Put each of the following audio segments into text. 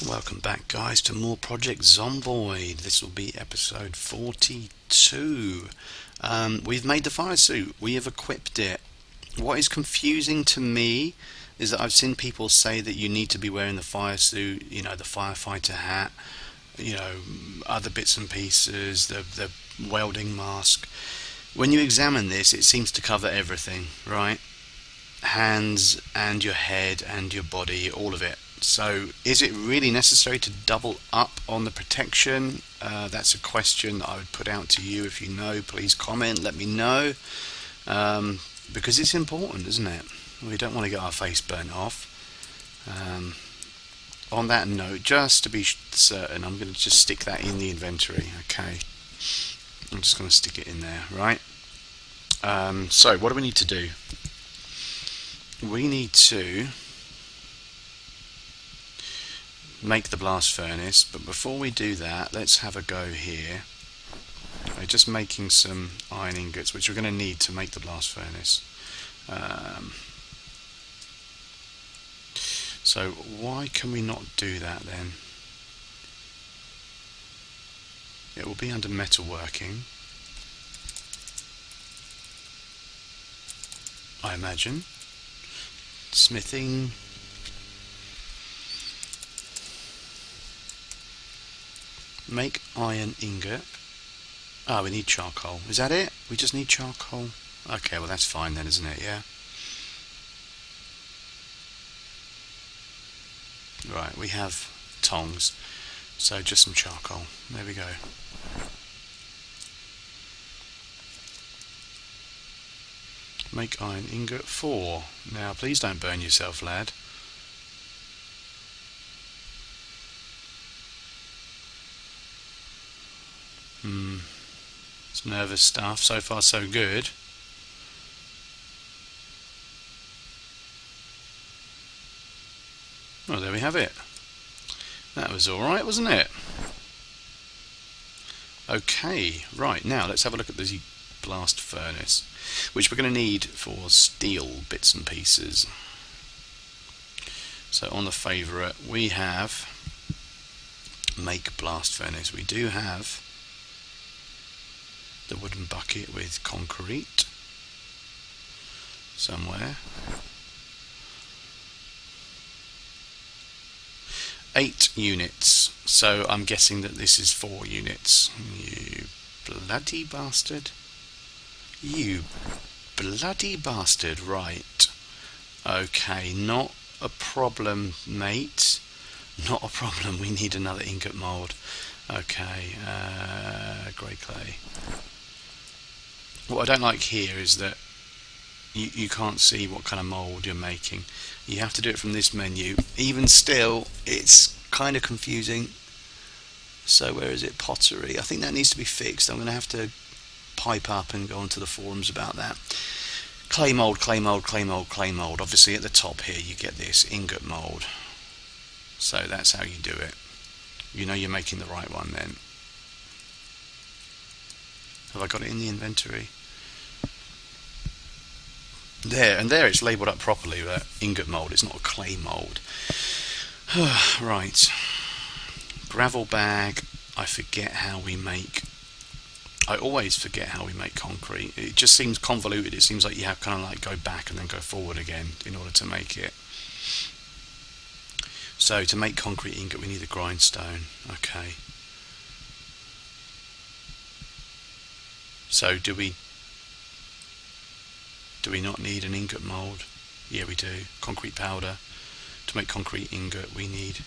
Welcome back, guys, to more Project Zomboid. This will be episode 42. We've made the fire suit. We have equipped it. What is confusing to me is that I've seen people say that you need to be wearing the fire suit, the firefighter hat, other bits and pieces, the welding mask. When you examine this, it seems to cover everything, right? Hands and your head and your body, all of it. So is it really necessary to double up on the protection? That's a question that I would put out to you. If you know, please comment, let me know, because it's important, isn't it? We don't want to get our face burnt off. On that note, just to be certain, I'm going to just stick that in the inventory. Okay, I'm just going to stick it in there, right? So what do we need to do? We need to make the blast furnace, but before we do that, let's have a go here. Okay, just making some iron ingots, which we're going to need to make the blast furnace. So why can we not do that then? It will be under metalworking, I imagine. Smithing. Make iron ingot. Oh, we need charcoal. Is that it? We just need charcoal. Okay, well that's fine then, isn't it? Yeah. Right, we have tongs. So just some charcoal. There we go. Make iron ingot 4. Now, please don't burn yourself, lad. It's nervous stuff. So far, so good. Well, there we have it. That was alright, wasn't it? Okay, right, now let's have a look at the blast furnace, which we're going to need for steel bits and pieces. So on the favourite, we have make blast furnace. We do have the wooden bucket with concrete somewhere. 8 units, so I'm guessing that this is 4 units. You bloody bastard. You bloody bastard. Right. Okay, not a problem, mate. Not a problem. We need another ingot mould. Okay, grey clay. What I don't like here is that you can't see what kind of mould you're making. You have to do it from this menu. Even still, it's kind of confusing. So where is it? Pottery. I think that needs to be fixed. I'm going to have to pipe up and go onto the forums about that. Clay mould, clay mould, clay mould, clay mould. Obviously at the top here you get this ingot mould. So that's how you do it. You know you're making the right one then. Have I got it in the inventory? There, and there it's labelled up properly, that ingot mould. It's not a clay mould. Right. Gravel bag. I forget how we make. I always forget how we make concrete. It just seems convoluted. It seems like you have kind of like go back and then go forward again in order to make it. So to make concrete ingot we need a grindstone. Okay. So do we not need an ingot mould? Yeah, we do. Concrete powder. To make concrete ingot we need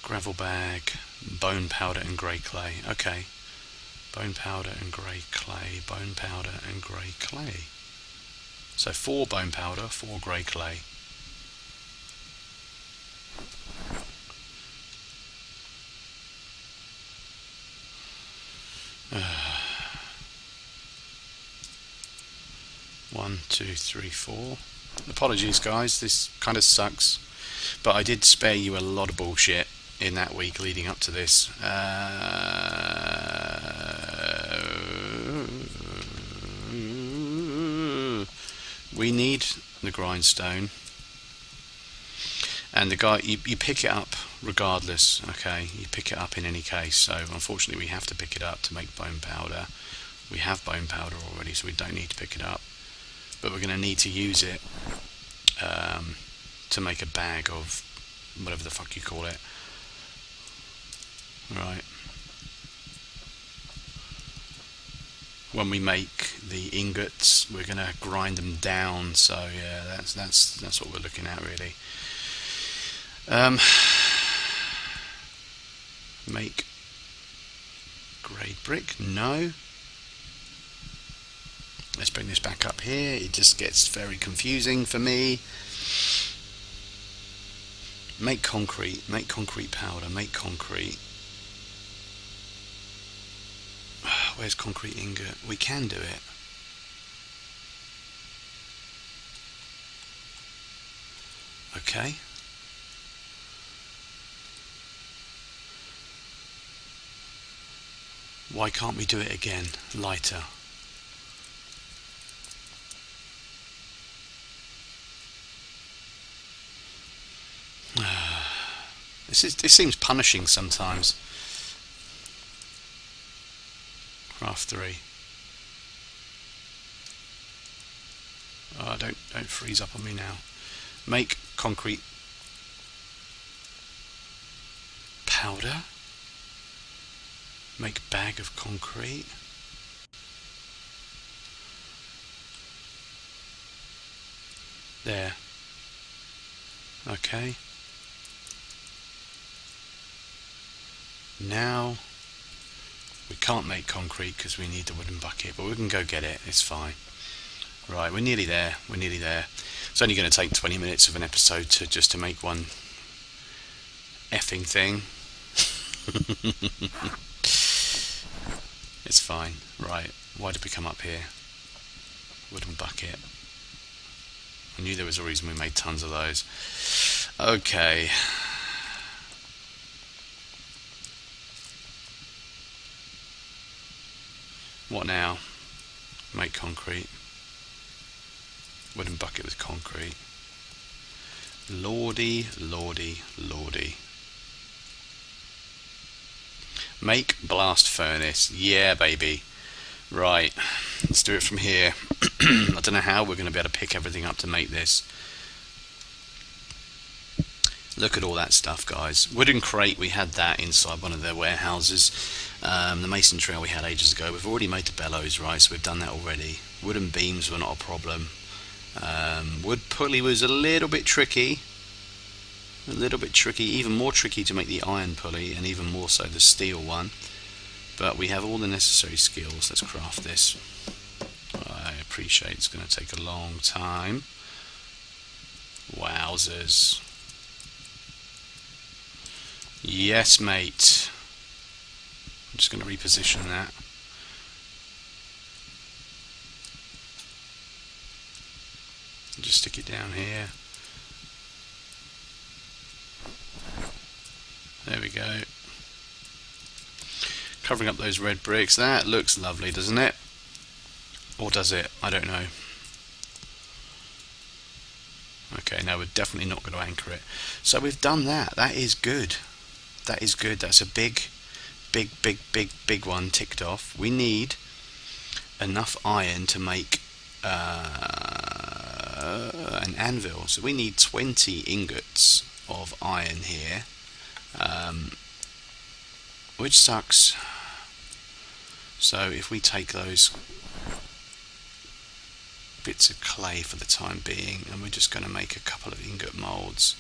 gravel bag, bone powder and grey clay. Okay. Bone powder and grey clay, bone powder and grey clay. So 4 bone powder, 4 grey clay. One, two, three, 4. Apologies guys, this kind of sucks, but I did spare you a lot of bullshit in that week leading up to this. We need the grindstone, And the guy, you pick it up regardless, okay? You pick it up in any case. So unfortunately we have to pick it up to make bone powder. We have bone powder already, so we don't need to pick it up. But we're going to need to use it to make a bag of whatever the fuck you call it. Right. When we make the ingots, we're going to grind them down. So yeah, that's what we're looking at really. Make grey brick. No. Let's bring this back up here. It just gets very confusing for me. Make concrete powder, make concrete. Where's concrete ingot? We can do it. Okay. Why can't we do it again? Lighter. This seems punishing sometimes. Craft 3. Oh, don't freeze up on me now. Make concrete powder. Make bag of concrete. There. Okay. Now we can't make concrete because we need the wooden bucket, but we can go get it. It's fine. Right, we're nearly there. We're nearly there. It's only going to take 20 minutes of an episode just to make one effing thing. It's fine. Right, why did we come up here? Wooden bucket. I knew there was a reason we made tons of those. Okay. What now? Make concrete. Wooden bucket with concrete. Lordy, lordy, lordy. Make blast furnace. Yeah, baby. Right. Let's do it from here. I don't know how we're going to be able to pick everything up to make this. Look at all that stuff, guys. Wooden crate, we had that inside one of their warehouses. The mason trail we had ages ago. We've already made the bellows, right? So we've done that already. Wooden beams were not a problem. Wood pulley was a little bit tricky. Even more tricky to make the iron pulley, and even more so the steel one. But we have all the necessary skills. Let's craft this. I appreciate it's going to take a long time. Wowzers. Yes, mate. I'm just going to reposition that. Just stick it down here. There we go. Covering up those red bricks. That looks lovely, doesn't it? Or does it? I don't know. Okay, no, we're definitely not going to anchor it. So we've done that. That is good. That is good. That's a big one ticked off. We need enough iron to make an anvil. So we need 20 ingots of iron here. Which sucks. So if we take those bits of clay for the time being, and we're just going to make a couple of ingot molds.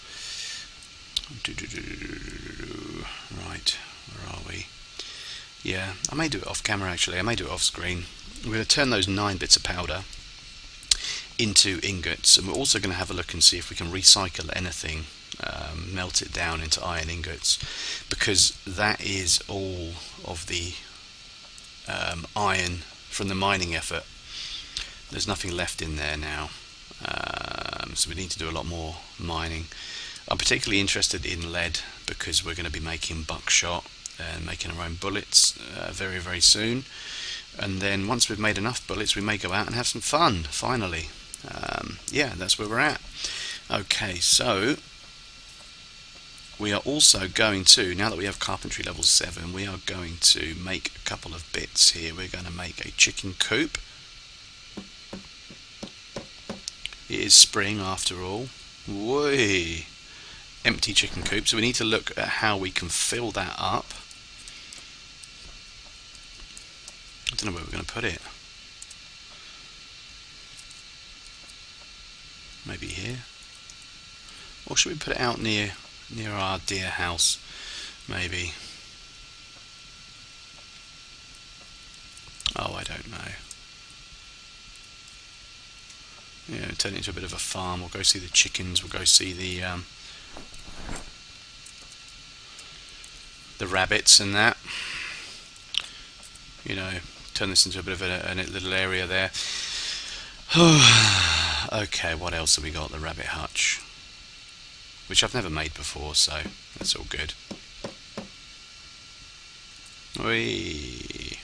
Right, where are we? Yeah, I may do it off camera actually. I may do it off screen. We're going to turn those 9 bits of powder into ingots, and we're also going to have a look and see if we can recycle anything. Melt it down into iron ingots, because that is all of the iron from the mining effort. There's nothing left in there now, so we need to do a lot more mining. I'm particularly interested in lead because we're going to be making buckshot and making our own bullets very, very soon. And then once we've made enough bullets, we may go out and have some fun, finally. Yeah, that's where we're at. Okay, so we are also going to, now that we have carpentry level 7, we are going to make a couple of bits here. We're going to make a chicken coop. It is spring after all. Whey! Empty chicken coop. So we need to look at how we can fill that up. I don't know where we're going to put it. Maybe here. Or should we put it out near our deer house? Maybe. Oh, I don't know. Yeah, turn it into a bit of a farm. We'll go see the chickens. We'll go see the rabbits and that. You know, turn this into a bit of a little area there. Okay, what else have we got? The rabbit hutch, which I've never made before, so that's all good. Whee!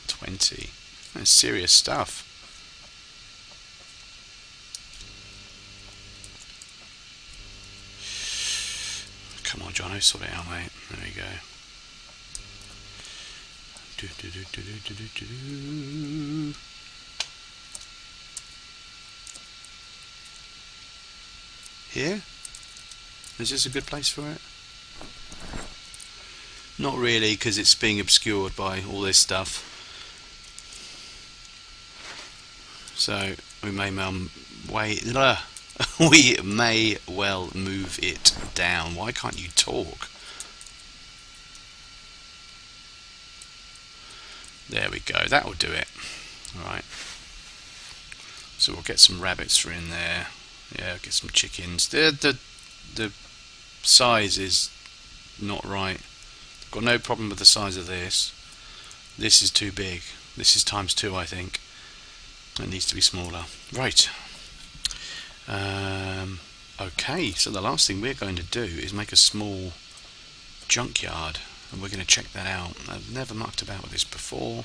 20. That's serious stuff. Come on, Jonno, sort it out, mate. There we go. Here? Is this a good place for it? Not really, because it's being obscured by all this stuff. So we may we may well move it down. Why can't you talk? There we go. That will do it. Alright. So we'll get some rabbits for in there. Yeah, get some chickens. The size is not right. Got no problem with the size of this. This is too big. This is ×2, I think. It needs to be smaller. Right. Okay, so the last thing we're going to do is make a small junkyard, and we're going to check that out. I've never mucked about with this before.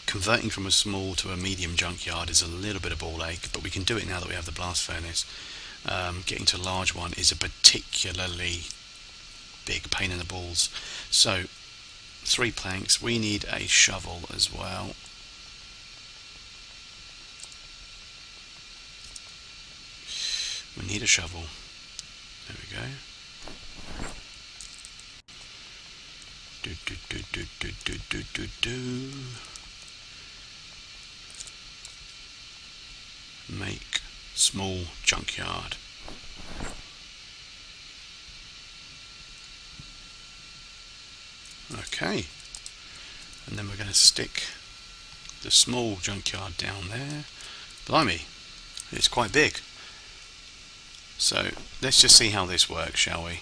Converting from a small to a medium junkyard is a little bit of ball ache, but we can do it now that we have the blast furnace. Getting to a large one is a particularly big pain in the balls. So 3 planks. We need a shovel as well. We need a shovel. There we go. Make small junkyard. Okay. And then we're going to stick the small junkyard down there. Blimey, it's quite big. So let's just see how this works, shall we?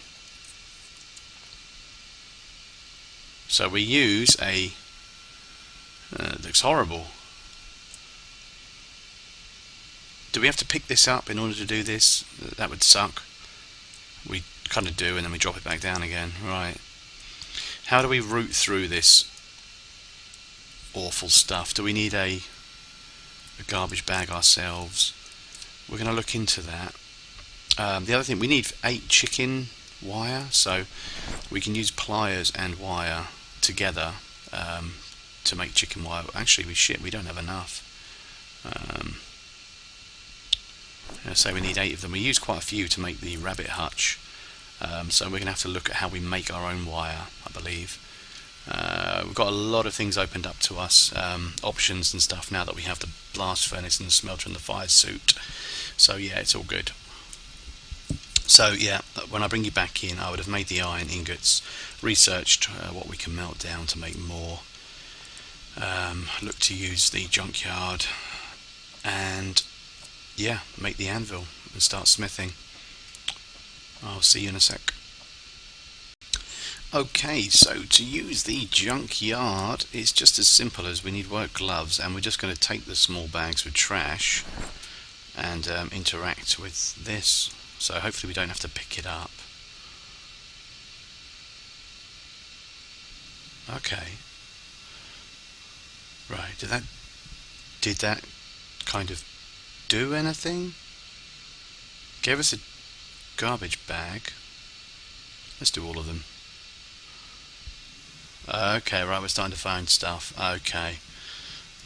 So we use a it looks horrible. Do we have to pick this up in order to do this? That would suck. We kind of do, and then we drop it back down again. Right. How do we route through this awful stuff? Do we need a garbage bag ourselves? We're going to look into that. The other thing, we need 8 chicken wire, so we can use pliers and wire together to make chicken wire. Actually, we don't have enough. So we need 8 of them. We use quite a few to make the rabbit hutch, so we're going to have to look at how we make our own wire, I believe. We've got a lot of things opened up to us, options and stuff, now that we have the blast furnace and the smelter and the fire suit. So yeah, it's all good. So yeah, when I bring you back in, I would have made the iron ingots, researched what we can melt down to make more, look to use the junkyard, and yeah, make the anvil and start smithing. I'll see you in a sec. Okay, so to use the junkyard, it's just as simple as we need work gloves, and we're just going to take the small bags with trash and interact with this. So hopefully we don't have to pick it up. Okay. Right, did that kind of do anything? Gave us a garbage bag. Let's do all of them. Okay, right, we're starting to find stuff. Okay,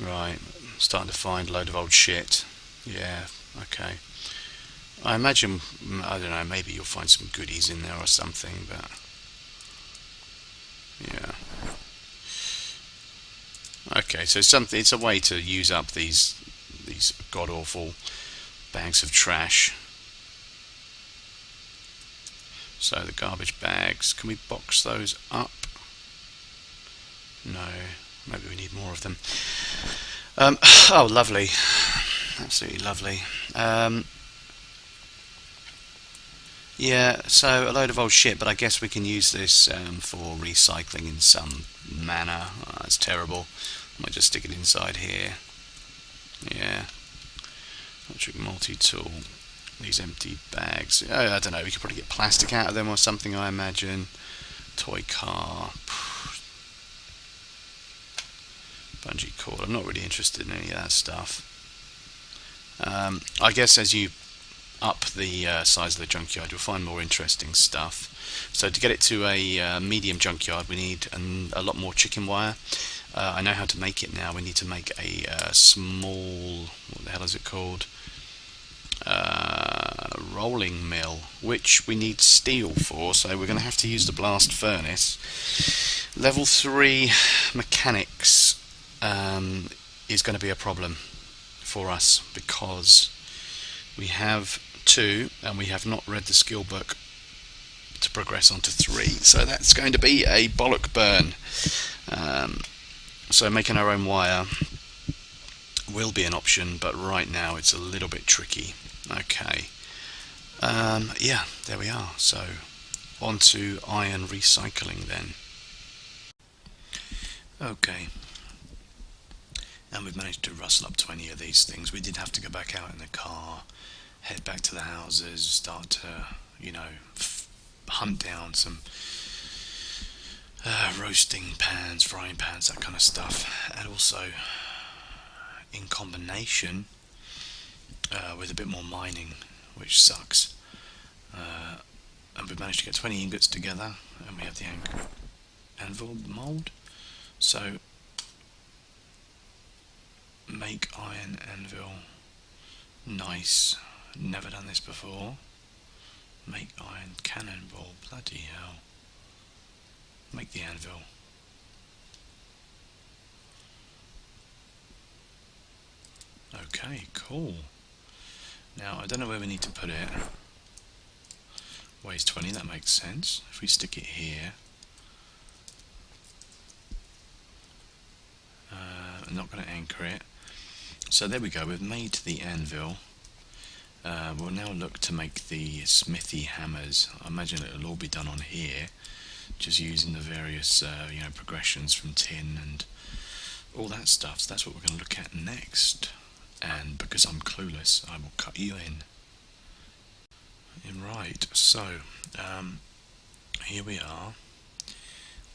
right, starting to find a load of old shit. Yeah, okay. I imagine, I don't know, maybe you'll find some goodies in there or something, but yeah. Okay, so it's a way to use up these god awful bags of trash. So the garbage bags, can we box those up? No, maybe we need more of them. Oh, lovely, absolutely lovely. Yeah, so a load of old shit, but I guess we can use this for recycling in some manner. Oh, that's terrible. I might just stick it inside here. Yeah, electric multi-tool. These empty bags. Oh, I don't know, we could probably get plastic out of them or something, I imagine. Toy car. Bungee cord. I'm not really interested in any of that stuff. I guess as you up the size of the junkyard, you'll find more interesting stuff. So to get it to a medium junkyard, we need a lot more chicken wire. I know how to make it now. We need to make a small, what the hell is it called? Rolling mill, which we need steel for, so we're going to have to use the blast furnace. Level 3 mechanics is going to be a problem for us because we have 2 and we have not read the skill book to progress on to 3, so that's going to be a bollock burn. So making our own wire will be an option, but right now it's a little bit tricky. Okay, yeah, there we are. So on to iron recycling then. Okay, and we've managed to rustle up 20 of these things. We did have to go back out in the car, head back to the houses, start to, hunt down some roasting pans, frying pans, that kind of stuff, and also in combination with a bit more mining, which sucks. And we've managed to get 20 ingots together, and we have the anvil mould. So make iron anvil. Nice. Never done this before. Make iron cannonball. Bloody hell. Make the anvil. Okay, cool. Now I don't know where we need to put it. Weighs 20, that makes sense. If we stick it here, I'm not going to anchor it. So there we go, we've made the anvil. We'll now look to make the smithy hammers. I imagine it'll all be done on here, just using the various progressions from tin and all that stuff. So that's what we're going to look at next. And because I'm clueless, I will cut you in. Right, so here we are.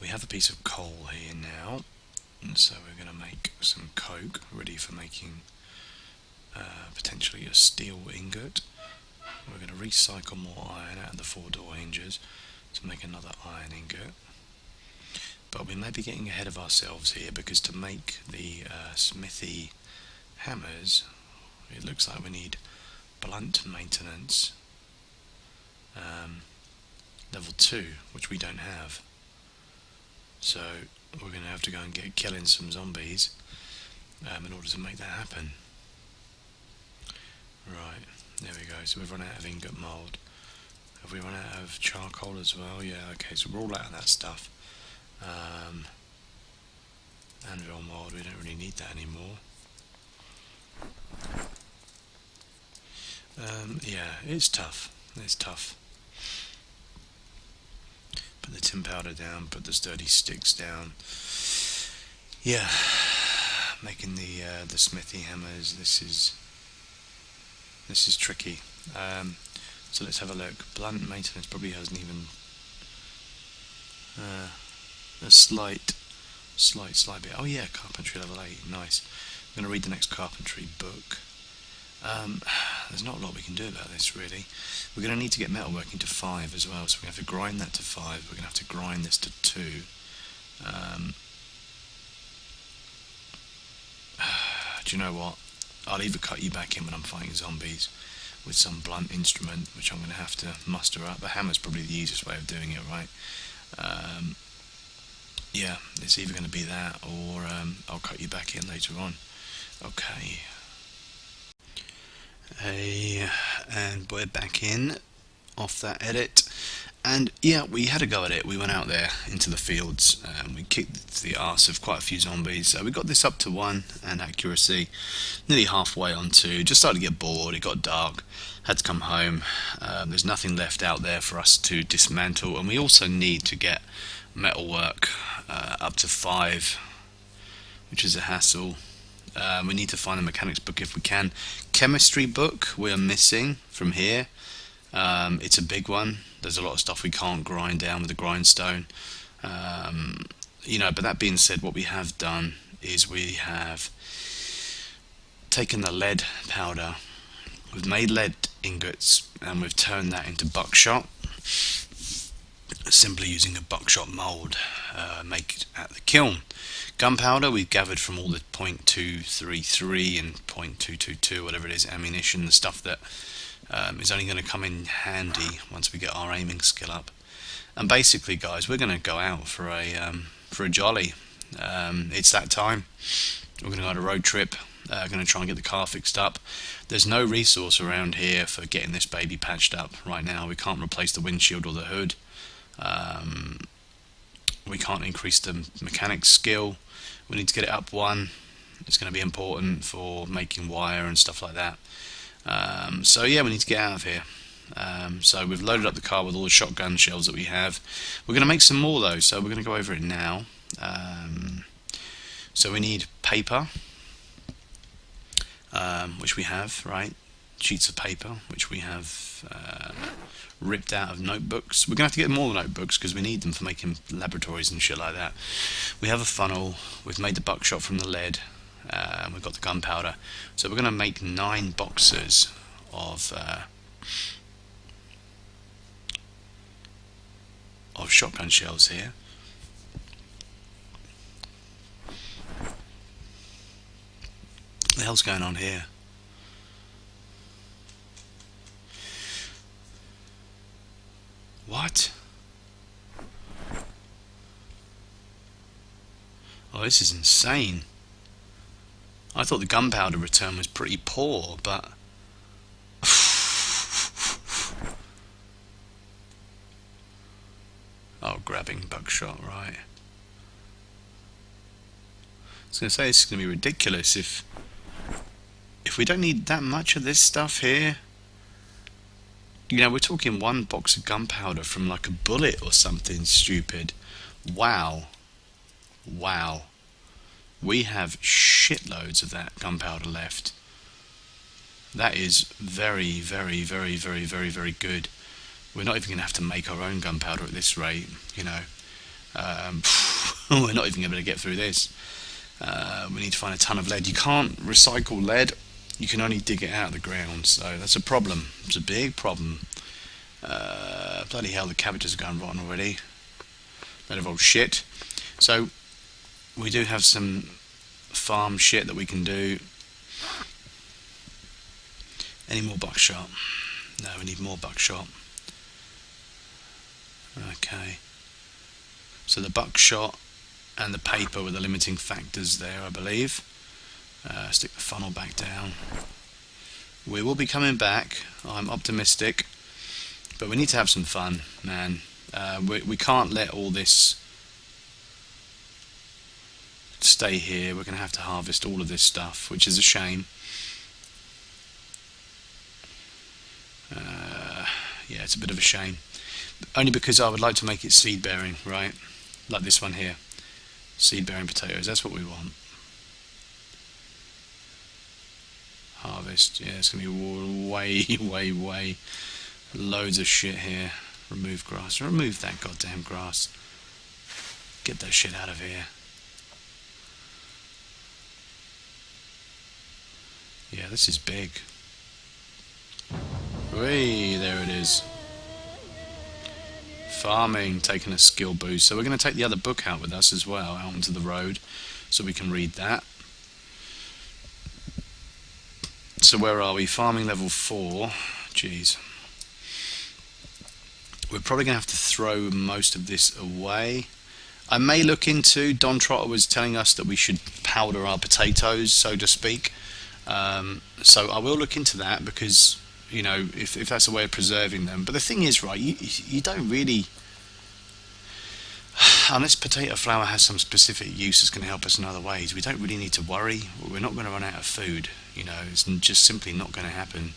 We have a piece of coal here now, and so we're going to make some coke ready for making potentially a steel ingot. We're going to recycle more iron out of the 4-door hinges to make another iron ingot. But we may be getting ahead of ourselves here, because to make the smithy hammers, it looks like we need blunt maintenance level 2, which we don't have. So we're going to have to go and get killing some zombies in order to make that happen. Right, there we go. So we've run out of ingot mould. Have we run out of charcoal as well? Yeah, okay, so we're all out of that stuff. Anvil mould, we don't really need that anymore. Yeah, it's tough. It's tough. Put the tin powder down, put the sturdy sticks down. Yeah, making the smithy hammers. This is tricky. So let's have a look. Blunt maintenance probably hasn't even a slight bit. Oh yeah, carpentry level 8. Nice. I'm going to read the next carpentry book. There's not a lot we can do about this, really. We're going to need to get metalworking to 5 as well, so we have to grind that to 5. We're going to have to grind this to 2. Do you know what? I'll either cut you back in when I'm fighting zombies with some blunt instrument, which I'm going to have to muster up. The hammer's probably the easiest way of doing it, right? Yeah, it's either going to be that, or I'll cut you back in later on. Okay. Hey, and we're back in off that edit. And yeah, we had a go at it. We went out there into the fields and we kicked the arse of quite a few zombies. So we got this up to 1 and accuracy, nearly halfway on 2. Just started to get bored, it got dark, had to come home. There's nothing left out there for us to dismantle, and we also need to get metalwork up to 5, which is a hassle. We need to find a mechanics book if we can. Chemistry book we are missing from here. It's a big one. There's a lot of stuff we can't grind down with a grindstone. But that being said, what we have done is we have taken the lead powder, we've made lead ingots, and we've turned that into buckshot, simply using a buckshot mould made at the kiln. Gunpowder we've gathered from all the .233 and .222, whatever it is, ammunition, the stuff that is only going to come in handy once we get our aiming skill up. And basically, guys, we're going to go out for a jolly. It's that time. We're going to go on a road trip. Going to try and get the car fixed up. There's no resource around here for getting this baby patched up right now. We can't replace the windshield or the hood. We can't increase the mechanics skill. We need to get it up 1. It's going to be important for making wire and stuff like that. So yeah, we need to get out of here. So we've loaded up the car with all the shotgun shells that we have. We're going to make some more though, so we're going to go over it now. So we need paper, which we have, right? Sheets of paper, which we have ripped out of notebooks. We're going to have to get more notebooks because we need them for making laboratories and shit like that. We have a funnel. We've made the buckshot from the lead. We've got the gunpowder. So we're going to make 9 boxes of shotgun shells here. What the hell's going on here? What? Oh, this is insane. I thought the gunpowder return was pretty poor, but oh, grabbing buckshot, right. I was going to say, this is going to be ridiculous if we don't need that much of this stuff here. We're talking 1 box of gunpowder from like a bullet or something stupid. Wow. We have shitloads of that gunpowder left. That is very, very, very, very, very, very good. We're not even going to have to make our own gunpowder at this rate, We're not even going to be able to get through this. We need to find a ton of lead. You can't recycle lead. You can only dig it out of the ground, so that's a problem. It's a big problem. Bloody hell, the cabbages are going rotten already. Load of old shit. So we do have some farm shit that we can do. Any more buckshot? No, we need more buckshot. Okay. So the buckshot and the paper were the limiting factors there, I believe. Stick the funnel back down. We will be coming back, I'm optimistic, but we need to have some fun, man. We can't let all this stay here. We're going to have to harvest all of this stuff, which is a shame. Yeah, it's a bit of a shame. Only because I would like to make it seed bearing, right? Like this one here. Seed bearing potatoes, that's what we want. Harvest, yeah, it's going to be way loads of shit here. Remove grass. Remove that goddamn grass. Get that shit out of here. Yeah, this is big. Whee, there it is. Farming, taking a skill boost. So we're going to take the other book out with us as well, out onto the road, so we can read that. So where are we? Farming level 4. Jeez. We're probably going to have to throw most of this away. I may look into, Don Trotter was telling us that we should powder our potatoes, so to speak. So I will look into that, because, you know, if that's a way of preserving them. But the thing is, right, you don't really, unless potato flour has some specific use that's going to help us in other ways, we don't really need to worry. We're not going to run out of food, you know, it's just simply not going to happen.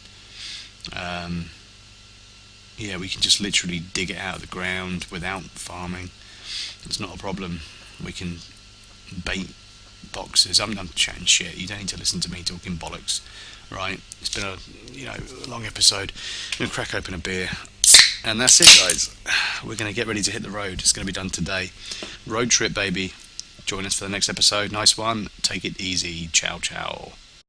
Yeah, we can just literally dig it out of the ground without farming. It's not a problem. We can bait boxes. I'm chatting shit. You don't need to listen to me talking bollocks, right? It's been a long episode. I'm gonna crack open a beer, and that's it, guys. We're gonna get ready to hit the road. It's gonna be done today. Road trip, baby. Join us for the next episode. Nice one. Take it easy. Ciao, ciao.